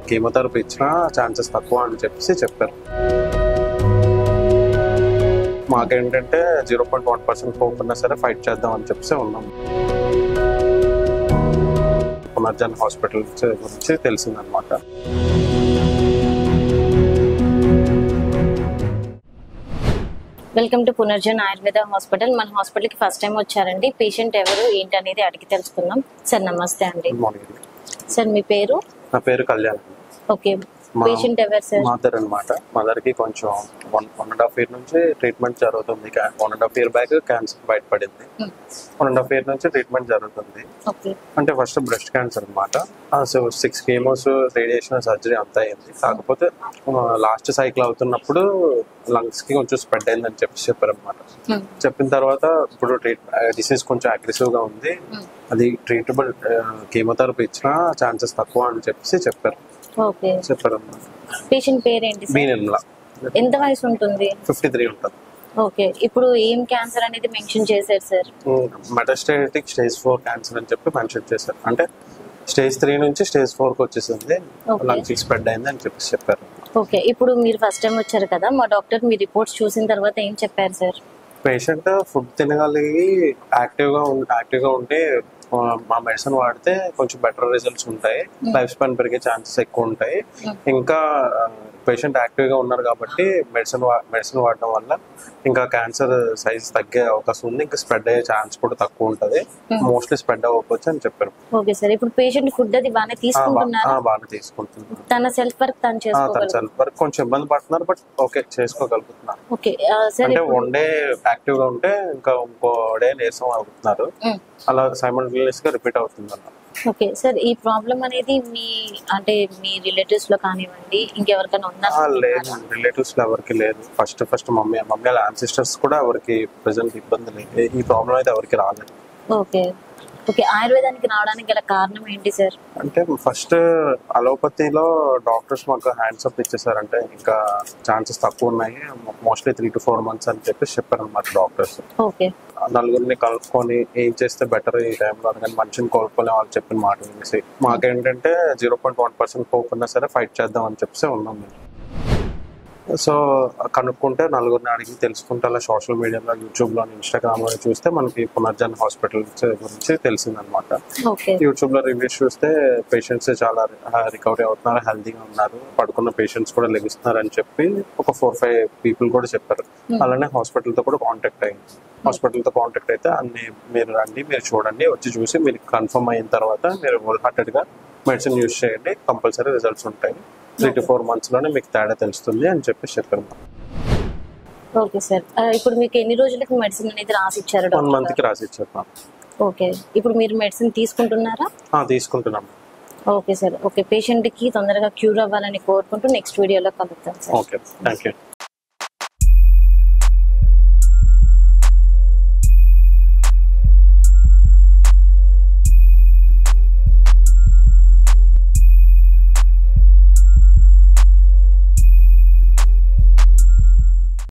Chemotherapy ఇచ్చినా chances తక్కువ అని చెప్పారు. మాకేంటంటే 0.1% హోప్ ఉన్నా సరే ఫైట్ చేద్దాం అని ఉన్నాం. పునర్జన్ హాస్పిటల్ గురించి తెలిసిందనమాట. Welcome to Punarjan Ayurveda hospital. మన హాస్పిటల్ కి ఫస్ట్ టైం వచ్చారండి. పేషెంట్ ఎవరు ఏంటి అనేది అడిగి తెలుసుకుందాం. సార్ నమస్తే అండి. సార్ మీ పేరు? నా పేరు కళ్యాణ్. ఓకే, పేషెంట్ ఎవరు సార్? మదర్ అనమాట. మదర్ కి కొంచెం 1.5 year నుంచి ట్రీట్మెంట్ జరుగుతుంది. 1.5 year బ్యాక్ క్యాన్సర్ బయటపడింది. 1.5 year నుంచి ట్రీట్మెంట్ జరుగుతుంది. అంటే ఫస్ట్ బ్రెస్ట్ క్యాన్సర్ అనమాట. సో 6 chemos, రేడియేషన్, సర్జరీ అంతా అయింది. కాకపోతే లాస్ట్ సైకిల్ అవుతున్నప్పుడు లంగ్స్ కి కొంచెం స్ప్రెడ్ అయిందని చెప్పారు అనమాట. చెప్పిన తర్వాత ఇప్పుడు డిసీజ్ కొంచెం అగ్రెసివ్ గా ఉంది, అది ట్రీటబుల్, కీమోథెరపీ ఇచ్చినా ఛాన్సెస్ తక్కువ అని చెప్పారు. పేషెంట్ పేరు ఏంటి? బి నిర్మల. ఎంత వయసు ఉంటుంది? 53 ఉంటుంది. ఓకే, ఇప్పుడు ఏం క్యాన్సర్ అనేది మెన్షన్ చేశారు సార్? మెటాస్టాటిక్ స్టేజ్ 4 క్యాన్సర్ అని చెప్పి మెన్షన్ చేశారు. అంటే స్టేజ్ 3 నుంచి స్టేజ్ 4 కి వచ్చేసింది, లంగ్స్ కి స్ప్రెడ్ అయింది అని చెప్పారు. ఓకే, ఇప్పుడు మీరు ఫస్ట్ టైం వచ్చారు కదా, మా డాక్టర్ మీ రిపోర్ట్స్ చూసిన తర్వాత ఏం చెప్పారు సార్? పేషెంట్ ఫుడ్ తినగలిగి యాక్టివ్గా ఉంటే మా మెడిసిన్ వాడితే కొంచెం బెటర్ రిజల్ట్స్ ఉంటాయి, లైఫ్ స్పాన్ పెరిగే ఛాన్సెస్ ఎక్కువ ఉంటాయి. ఇంకా పేషెంట్ యాక్టివ్గా ఉన్నారు కాబట్టి మెడిసిన్ వాడడం వల్ల ఇంకా క్యాన్సర్ సైజ్ తగ్గే అవకాశం ఉంది, ఇంకా స్ప్రెడ్ అయ్యే ఛాన్స్ కూడా తక్కువ ఉంటుంది, మోస్ట్లీ స్ప్రెడ్ అవ్వకపోవచ్చు అని చెప్పారు. ఓకే సార్, ఇప్పుడు పేషెంట్ ఫుడ్ అది బాగానే తీసుకుంటున్నారు? బాగానే తీసుకుంటున్నారు. తన సెల్ఫ్ వర్క్ తను చేసుకోగలుగుతారు. సెల్ఫ్ వర్క్ కొంచెం ఇబ్బంది పడుతున్నారు, బట్ ఓకే చేసుకోగలుగుతున్నారు. ఓకే సార్, అంటే 1 day యాక్టివ్ గా ఉంటే ఇంకా ఇంకో డే నీరసం అవుతున్నారు, అలా సైమల్టేనియస్ గా రిపీట్ అవుతుంది అన్నమాట. ఓకే సార్, ఈ ప్రాబ్లం అనేది మీ రిలేటివ్స్ లో కానివ్వండి ఇంకెవరికైనా ఉందా? లేదు, రిలేటివ్స్ లో ఎవరికి లేదు. ఫస్ట్ మమ్మీ వాళ్ళ యాన్సిస్టర్స్ కూడా ఎవరికి ప్రెసెంట్ ఇబ్బంది లేదు, ఈ ప్రాబ్లం అయితే ఎవరికి రాలేదు. ఓకే ఓకే, ఆయుర్వేదానికి రావడానికి గల కారణం ఏంటి సార్? అంటే ఫస్ట్ అలోపతిలో డాక్టర్స్ మాకు హ్యాండ్స్ అప్ ఇచ్చేసారు, అంటే ఇంకా ఛాన్సెస్ తక్కువ ఉన్నాయి, మోస్ట్లీ 3 to 4 months అని చెప్పారు అన్నమాట డాక్టర్స్. ఓకే, నలుగురిని కలుపుకొని ఏం చేస్తే బెటర్ ఈ టైంలో, కానీ మనిషిని కోల్పోలే వాళ్ళు చెప్పిన మాట వినేసి మాకేంటంటే 0.1% హోప్ ఉన్నా సరే ఫైట్ చేద్దాం అని ఉన్నాం మేము. సో కనుక్కుంటే నలుగురిని అడిగి తెలుసుకుంటే అలా సోషల్ మీడియాలో, యూట్యూబ్లో, ఇన్స్టాగ్రామ్లో చూస్తే మనకి పునర్జన్ హాస్పిటల్ గురించి తెలిసిందనమాట. యూట్యూబ్ లో రివ్యూస్ చూస్తే పేషెంట్స్ చాలా రికవరీ అవుతున్నారు, హెల్తీగా ఉన్నారు, పడుకున్న పేషెంట్స్ కూడా లెగుస్తున్నారు అని చెప్పి ఒక 4-5 people కూడా చెప్పారు. అలానే హాస్పిటల్తో కూడా కాంటాక్ట్ అయ్యింది. హాస్పిటల్తో కాంటాక్ట్ అయితే మీరు రండి, మీరు చూడండి, వచ్చి చూసి మీరు కన్ఫర్మ్ అయిన తర్వాత మీరు హోల్ హార్టెడ్గా మెడిసిన్ యూజ్ చేయండి, కంపల్సరీ రిజల్ట్స్ ఉంటాయి, 3 to 4 months లోనే మీకు తేడా తెలుస్తుంది అని చెప్పారు. ఓకే సార్, ఇప్పుడు మీకు ఎన్ని రోజులకి మెడిసిన్ అనేది రాసి ఇచ్చారు? 1 month కి రాసి ఇచ్చారు. ఓకే, ఇప్పుడు మీరు మెడిసిన్ తీసుకుంటున్నారా? తీసుకుంటున్నాం. ఓకే సార్, ఓకే, పేషెంట్ కి తొందరగా క్యూర్ అవ్వాలని కోరుకుంటూ నెక్స్ట్ వీడియోలో కలుద్దాం సార్. Okay, thank you.